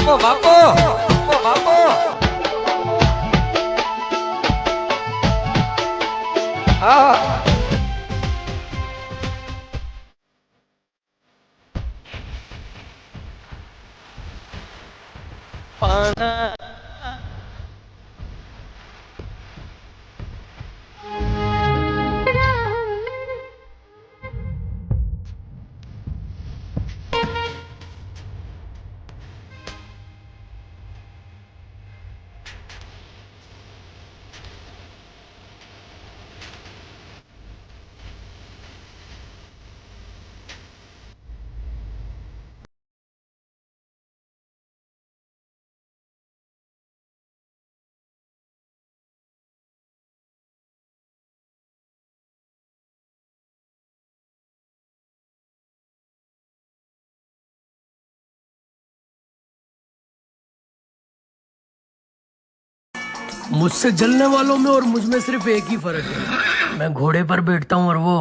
બાપો બાપો બાપો હા પાના मुझसे जलने वालों में और मुझ में सिर्फ एक ही फर्क है, मैं घोड़े पर बैठता हूँ और वो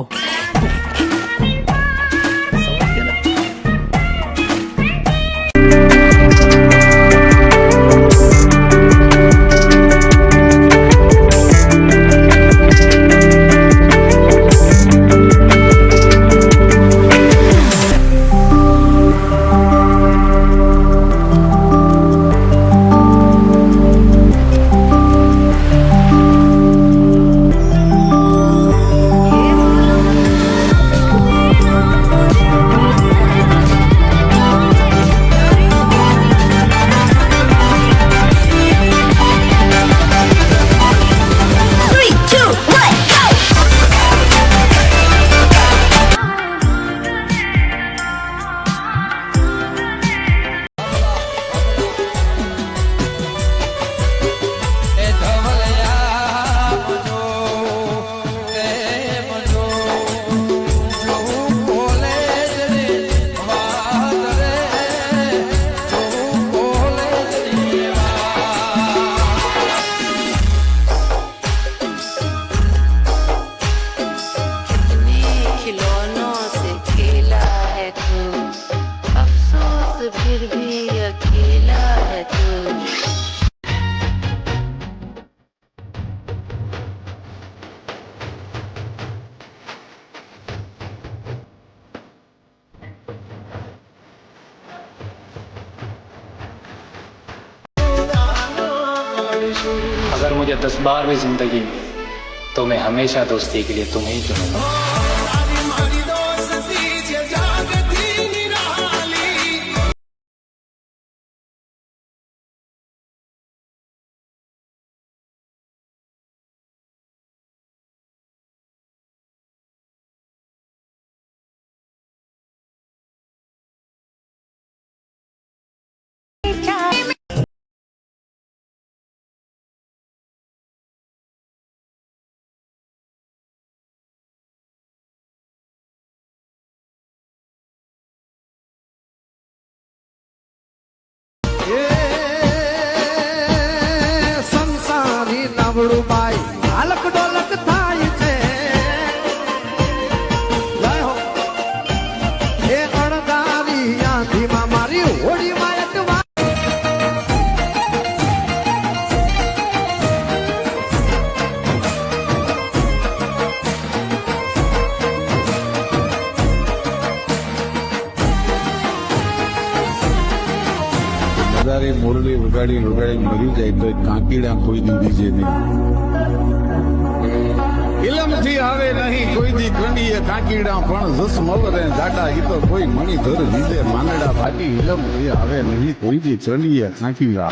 फिर भी अकेला है तू। अगर मुझे 10 बार भी जिंदगी तो मैं हमेशा दोस्ती के लिए तुम्हें ही चुनूंगा। સંસારી નવડું બાઈ હાલક ડોલક થાય છે જય હો એ અણધારી આંધીમાં મારી હોડીમાં અટવા વધારે મોરલી વગાડી મરી જાય તો કાંકીડા કોઈ દીધી છે નહીં. ઇલમથી આવે નહીં કોઈ દી કંડીએ કાંકીડા પણ જસ મવરે જાડા ઈ તો કોઈ મણી ઘર દીધે માનડા ફાટી ઇલમથી આવે નહીં કોઈ દી ચડીએ કાંકીડા.